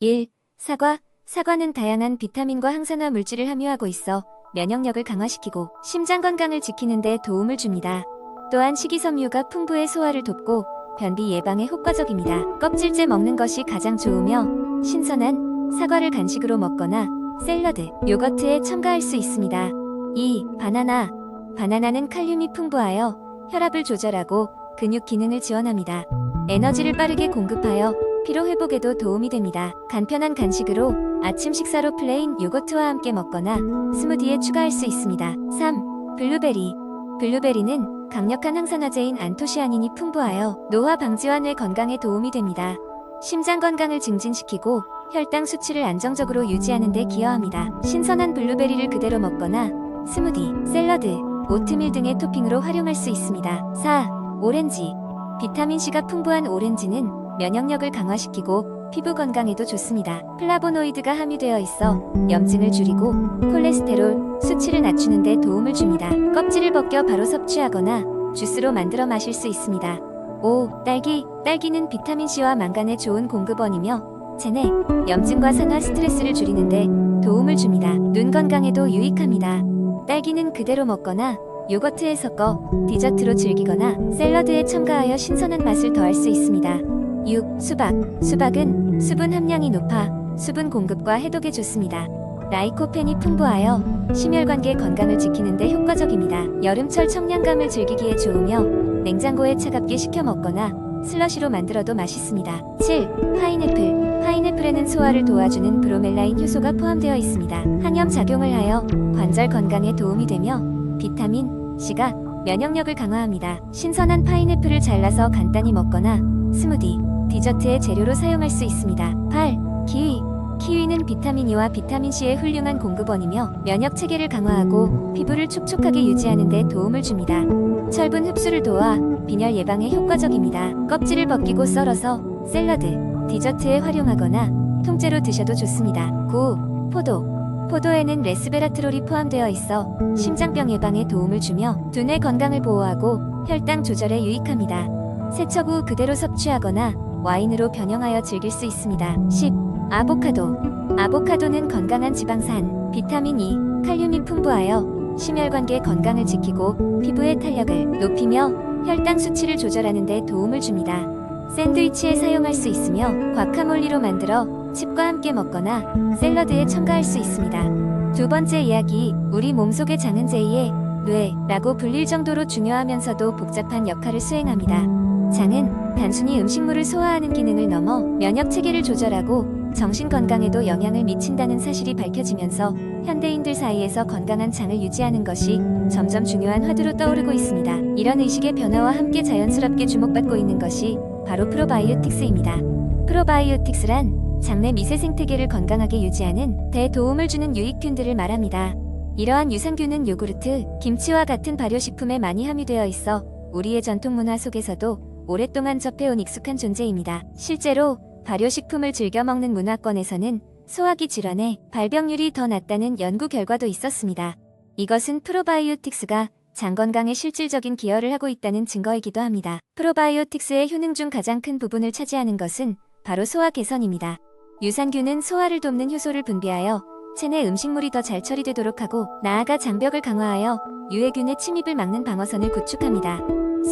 1. 사과. 사과는 다양한 비타민과 항산화 물질을 함유하고 있어 면역력을 강화시키고 심장 건강을 지키는 데 도움을 줍니다. 또한 식이섬유가 풍부해 소화를 돕고 변비 예방에 효과적입니다. 껍질째 먹는 것이 가장 좋으며 신선한 사과를 간식으로 먹거나 샐러드, 요거트에 첨가할 수 있습니다. 2. 바나나. 바나나는 칼륨이 풍부하여 혈압을 조절하고 근육 기능을 지원합니다. 에너지를 빠르게 공급하여 피로 회복에도 도움이 됩니다. 간편한 간식으로 아침 식사로 플레인 요거트와 함께 먹거나 스무디에 추가할 수 있습니다. 3. 블루베리. 블루베리는 강력한 항산화제인 안토시아닌이 풍부하여 노화 방지와 뇌 건강에 도움이 됩니다. 심장 건강을 증진시키고 혈당 수치를 안정적으로 유지하는 데 기여합니다. 신선한 블루베리를 그대로 먹거나 스무디, 샐러드, 오트밀 등의 토핑으로 활용할 수 있습니다. 4. 오렌지. 비타민C가 풍부한 오렌지는 면역력을 강화시키고 피부 건강에도 좋습니다. 플라보노이드가 함유되어 있어 염증을 줄이고 콜레스테롤 수치를 낮추는 데 도움을 줍니다. 껍질을 벗겨 바로 섭취하거나 주스로 만들어 마실 수 있습니다. 5. 딸기. 딸기는 비타민C와 망간의 좋은 공급원이며 체내 염증과 산화 스트레스를 줄이는 데 도움을 줍니다. 눈 건강에도 유익합니다. 딸기는 그대로 먹거나 요거트에 섞어 디저트로 즐기거나 샐러드에 첨가하여 신선한 맛을 더할 수 있습니다. 6. 수박. 수박은 수분 함량이 높아 수분 공급과 해독에 좋습니다. 라이코펜이 풍부하여 심혈관계 건강을 지키는 데 효과적입니다. 여름철 청량감을 즐기기에 좋으며 냉장고에 차갑게 식혀 먹거나 슬러시로 만들어도 맛있습니다. 7. 파인애플. 파인애플에는 소화를 도와주는 브로멜라인 효소가 포함되어 있습니다. 항염 작용을 하여 관절 건강에 도움이 되며 비타민C가 면역력을 강화합니다. 신선한 파인애플을 잘라서 간단히 먹거나 스무디, 디저트의 재료로 사용할 수 있습니다. 8. 키위. 키위는 비타민E와 비타민C의 훌륭한 공급원이며 면역 체계를 강화하고 피부를 촉촉하게 유지하는 데 도움을 줍니다. 철분 흡수를 도와 빈혈 예방에 효과적입니다. 껍질을 벗기고 썰어서 샐러드, 디저트에 활용하거나 통째로 드셔도 좋습니다. 9. 포도. 포도에는 레스베라트롤이 포함되어 있어 심장병 예방에 도움을 주며 두뇌 건강을 보호하고 혈당 조절에 유익합니다. 세척 후 그대로 섭취하거나 와인으로 변형하여 즐길 수 있습니다. 10. 아보카도. 아보카도는 건강한 지방산, 비타민E, 칼륨이 풍부하여 심혈관계 건강을 지키고 피부의 탄력을 높이며 혈당 수치를 조절하는 데 도움을 줍니다. 샌드위치에 사용할 수 있으며 과카몰리로 만들어 칩과 함께 먹거나 샐러드에 첨가할 수 있습니다. 두 번째 이야기, 우리 몸속의 장은 제2의 뇌라고 불릴 정도로 중요하면서도 복잡한 역할을 수행합니다. 장은 단순히 음식물을 소화하는 기능을 넘어 면역 체계를 조절하고 정신 건강에도 영향을 미친다는 사실이 밝혀지면서 현대인들 사이에서 건강한 장을 유지하는 것이 점점 중요한 화두로 떠오르고 있습니다. 이런 의식의 변화와 함께 자연스럽게 주목받고 있는 것이 바로 프로바이오틱스입니다. 프로바이오틱스란 장내 미세 생태계를 건강하게 유지하는 데 도움을 주는 유익균들을 말합니다. 이러한 유산균은 요구르트, 김치와 같은 발효식품에 많이 함유되어 있어 우리의 전통 문화 속에서도 오랫동안 접해온 익숙한 존재입니다. 실제로 발효식품을 즐겨 먹는 문화권에서는 소화기 질환의 발병률이 더 낮다는 연구 결과도 있었습니다. 이것은 프로바이오틱스가 장 건강에 실질적인 기여를 하고 있다는 증거이기도 합니다. 프로바이오틱스의 효능 중 가장 큰 부분을 차지하는 것은 바로 소화 개선입니다. 유산균은 소화를 돕는 효소를 분비하여 체내 음식물이 더 잘 처리되도록 하고 나아가 장벽을 강화하여 유해균의 침입을 막는 방어선을 구축합니다.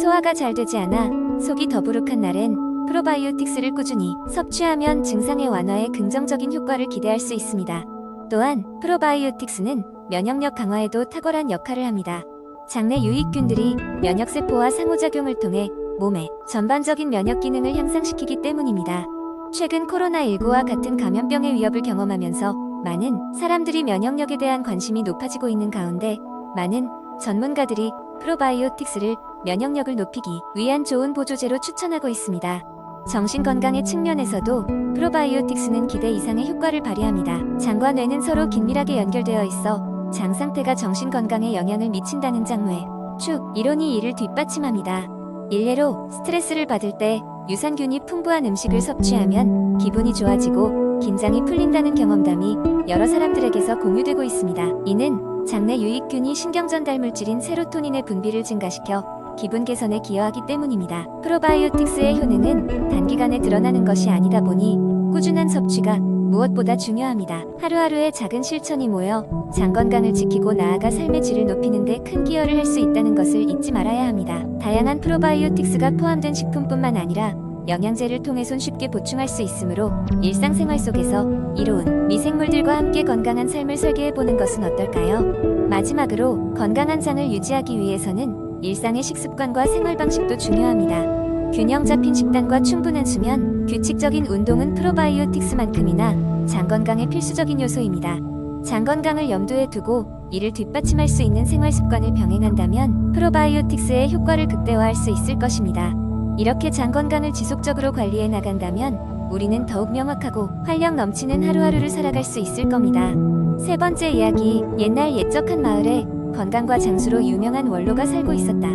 소화가 잘 되지 않아 속이 더부룩한 날엔 프로바이오틱스를 꾸준히 섭취하면 증상의 완화에 긍정적인 효과를 기대할 수 있습니다. 또한 프로바이오틱스는 면역력 강화에도 탁월한 역할을 합니다. 장내 유익균들이 면역세포와 상호작용을 통해 몸의 전반적인 면역 기능을 향상시키기 때문입니다. 최근 코로나19와 같은 감염병의 위협을 경험하면서 많은 사람들이 면역력에 대한 관심이 높아지고 있는 가운데 많은 전문가들이 프로바이오틱스를 면역력을 높이기 위한 좋은 보조제로 추천하고 있습니다. 정신건강의 측면에서도 프로바이오틱스는 기대 이상의 효과를 발휘합니다. 장과 뇌는 서로 긴밀하게 연결되어 있어 장 상태가 정신건강에 영향을 미친다는 장뇌 축 이론이 이를 뒷받침합니다. 일례로 스트레스를 받을 때 유산균이 풍부한 음식을 섭취하면 기분이 좋아지고 긴장이 풀린다는 경험담이 여러 사람들에게서 공유되고 있습니다. 이는 장내 유익균이 신경전달 물질인 세로토닌의 분비를 증가시켜 기분 개선에 기여하기 때문입니다. 프로바이오틱스의 효능은 단기간에 드러나는 것이 아니다 보니 꾸준한 섭취가 무엇보다 중요합니다. 하루하루의 작은 실천이 모여 장 건강을 지키고 나아가 삶의 질을 높이는 데 큰 기여를 할 수 있다는 것을 잊지 말아야 합니다. 다양한 프로바이오틱스가 포함된 식품뿐만 아니라 영양제를 통해 손쉽게 보충할 수 있으므로 일상생활 속에서 이로운 미생물들과 함께 건강한 삶을 설계해보는 것은 어떨까요? 마지막으로 건강한 장을 유지하기 위해서는 일상의 식습관과 생활 방식도 중요합니다. 균형 잡힌 식단과 충분한 수면, 규칙적인 운동은 프로바이오틱스만큼이나 장 건강의 필수적인 요소입니다. 장 건강을 염두에 두고 이를 뒷받침할 수 있는 생활 습관을 병행한다면 프로바이오틱스의 효과를 극대화할 수 있을 것입니다. 이렇게 장 건강을 지속적으로 관리해 나간다면 우리는 더욱 명확하고 활력 넘치는 하루하루를 살아갈 수 있을 겁니다. 세 번째 이야기, 옛날 옛적한 마을에 건강과 장수로 유명한 원로가 살고 있었다.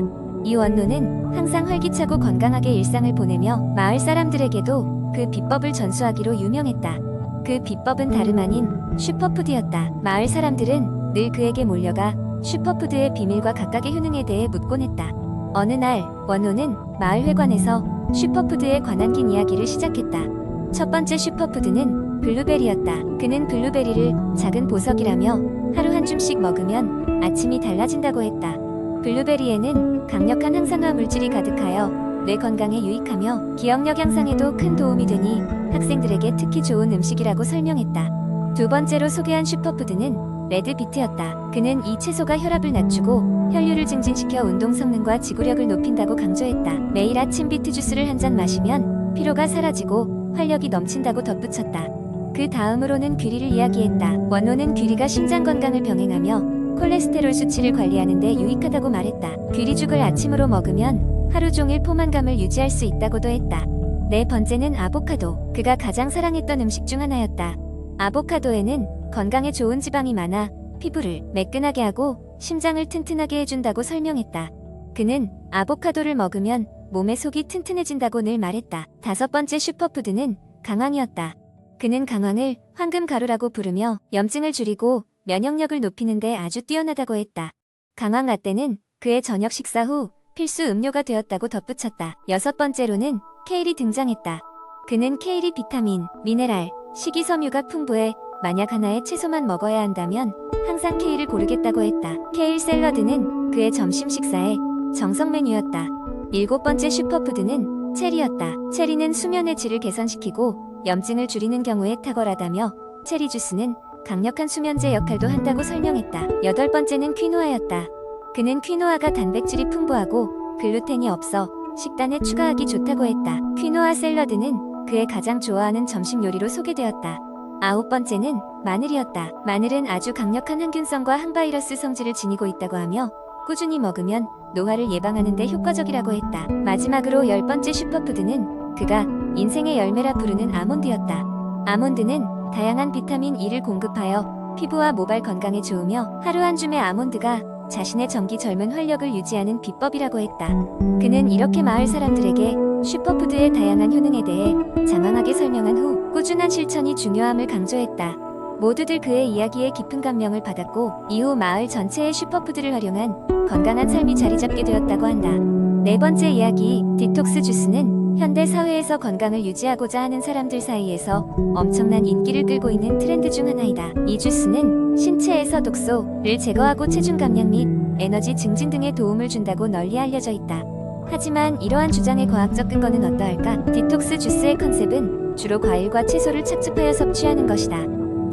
이 원로는 항상 활기차고 건강하게 일상을 보내며 마을 사람들에게도 그 비법을 전수하기로 유명했다. 그 비법은 다름 아닌 슈퍼푸드였다. 마을 사람들은 늘 그에게 몰려가 슈퍼푸드의 비밀과 각각의 효능에 대해 묻곤 했다. 어느 날 원호는 마을 회관에서 슈퍼푸드에 관한 긴 이야기를 시작했다. 첫 번째 슈퍼푸드는 블루베리였다. 그는 블루베리를 작은 보석이라며 하루 한 줌씩 먹으면 아침이 달라진다고 했다. 블루베리에는 강력한 항산화 물질이 가득하여 뇌 건강에 유익하며 기억력 향상에도 큰 도움이 되니 학생들에게 특히 좋은 음식이라고 설명했다. 두 번째로 소개한 슈퍼푸드는 레드비트였다. 그는 이 채소가 혈압을 낮추고 혈류를 증진시켜 운동 성능과 지구력을 높인다고 강조했다. 매일 아침 비트 주스를 한 잔 마시면 피로가 사라지고 활력이 넘친다고 덧붙였다. 그 다음으로는 귀리를 이야기했다. 원호는 귀리가 심장 건강을 병행하며 콜레스테롤 수치를 관리하는 데 유익하다고 말했다. 귀리죽을 아침으로 먹으면 하루 종일 포만감을 유지할 수 있다고도 했다. 네 번째는 아보카도. 그가 가장 사랑했던 음식 중 하나였다. 아보카도에는 건강에 좋은 지방이 많아 피부를 매끈하게 하고 심장을 튼튼하게 해준다고 설명했다. 그는 아보카도를 먹으면 몸의 속이 튼튼해진다고 늘 말했다. 다섯 번째 슈퍼푸드는 강황이었다. 그는 강황을 황금 가루라고 부르며 염증을 줄이고 면역력을 높이는 데 아주 뛰어나다고 했다. 강황 라떼는 그의 저녁 식사 후 필수 음료가 되었다고 덧붙였다. 여섯 번째로는 케일이 등장했다. 그는 케일이 비타민, 미네랄, 식이섬유가 풍부해 만약 하나의 채소만 먹어야 한다면 항상 케일을 고르겠다고 했다. 케일 샐러드는 그의 점심 식사의 정석 메뉴였다. 일곱 번째 슈퍼푸드는 체리였다. 체리는 수면의 질을 개선시키고 염증을 줄이는 경우에 탁월하다며 체리 주스는 강력한 수면제 역할도 한다고 설명했다. 여덟 번째는 퀴노아였다. 그는 퀴노아가 단백질이 풍부하고 글루텐이 없어 식단에 추가하기 좋다고 했다. 퀴노아 샐러드는 그의 가장 좋아하는 점심 요리로 소개되었다. 아홉 번째는 마늘이었다. 마늘은 아주 강력한 항균성과 항바이러스 성질을 지니고 있다고 하며 꾸준히 먹으면 노화를 예방하는 데 효과적이라고 했다. 마지막으로 열 번째 슈퍼푸드는 그가 인생의 열매라 부르는 아몬드였다. 아몬드는 다양한 비타민 E를 공급하여 피부와 모발 건강에 좋으며 하루 한 줌의 아몬드가 자신의 젊기 젊은 활력을 유지하는 비법이라고 했다. 그는 이렇게 마을 사람들에게 슈퍼푸드의 다양한 효능에 대해 장황하게 설명한 후 꾸준한 실천이 중요함을 강조했다. 모두들 그의 이야기에 깊은 감명을 받았고 이후 마을 전체의 슈퍼푸드를 활용한 건강한 삶이 자리잡게 되었다고 한다. 네 번째 이야기, 디톡스 주스는 현대 사회에서 건강을 유지하고자 하는 사람들 사이에서 엄청난 인기를 끌고 있는 트렌드 중 하나이다. 이 주스는 신체에서 독소를 제거하고 체중 감량 및 에너지 증진 등에 도움을 준다고 널리 알려져 있다. 하지만 이러한 주장의 과학적 근거는 어떠할까? 디톡스 주스의 컨셉은 주로 과일과 채소를 착즙하여 섭취하는 것이다.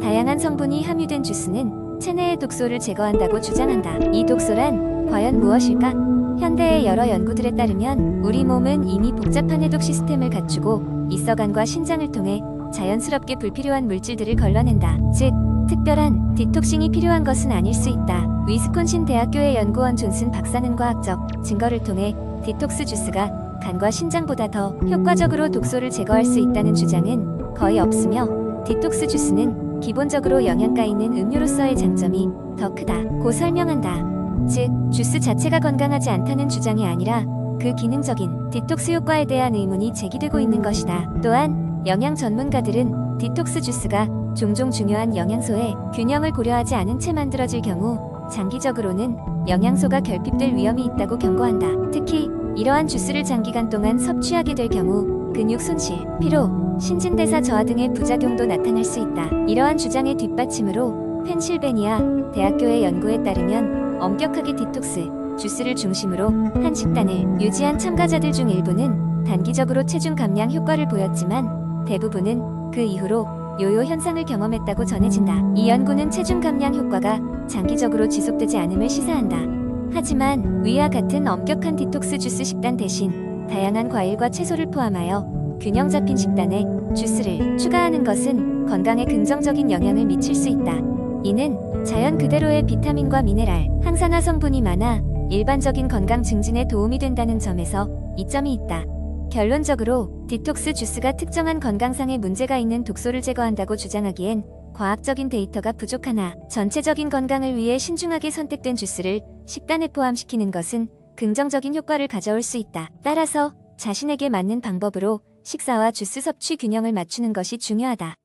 다양한 성분이 함유된 주스는 체내의 독소를 제거한다고 주장한다. 이 독소란 과연 무엇일까? 현대의 여러 연구들에 따르면 우리 몸은 이미 복잡한 해독 시스템을 갖추고 있어 간과 신장을 통해 자연스럽게 불필요한 물질들을 걸러낸다. 즉, 특별한 디톡싱이 필요한 것은 아닐 수 있다. 위스콘신 대학교의 연구원 존슨 박사는 과학적 증거를 통해 디톡스 주스가 간과 신장보다 더 효과적으로 독소를 제거할 수 있다는 주장은 거의 없으며 디톡스 주스는 기본적으로 영양가 있는 음료로서의 장점이 더 크다고 설명한다. 즉, 주스 자체가 건강하지 않다는 주장이 아니라 그 기능적인 디톡스 효과에 대한 의문이 제기되고 있는 것이다. 또한 영양 전문가들은 디톡스 주스가 종종 중요한 영양소의 균형을 고려하지 않은 채 만들어질 경우 장기적으로는 영양소가 결핍될 위험이 있다고 경고한다. 특히 이러한 주스를 장기간 동안 섭취하게 될 경우 근육 손실, 피로, 신진대사 저하 등의 부작용도 나타날 수 있다. 이러한 주장의 뒷받침으로 펜실베니아 대학교의 연구에 따르면 엄격하게 디톡스 주스를 중심으로 한 식단을 유지한 참가자들 중 일부는 단기적으로 체중 감량 효과를 보였지만 대부분은 그 이후로 요요 현상을 경험했다고 전해진다. 이 연구는 체중 감량 효과가 장기적으로 지속되지 않음을 시사한다. 하지만 위와 같은 엄격한 디톡스 주스 식단 대신 다양한 과일과 채소를 포함하여 균형 잡힌 식단에 주스를 추가하는 것은 건강에 긍정적인 영향을 미칠 수 있다. 이는 자연 그대로의 비타민과 미네랄, 항산화 성분이 많아 일반적인 건강 증진에 도움이 된다는 점에서 이점이 있다. 결론적으로 디톡스 주스가 특정한 건강상의 문제가 있는 독소를 제거한다고 주장하기엔 과학적인 데이터가 부족하나 전체적인 건강을 위해 신중하게 선택된 주스를 식단에 포함시키는 것은 긍정적인 효과를 가져올 수 있다. 따라서 자신에게 맞는 방법으로 식사와 주스 섭취 균형을 맞추는 것이 중요하다.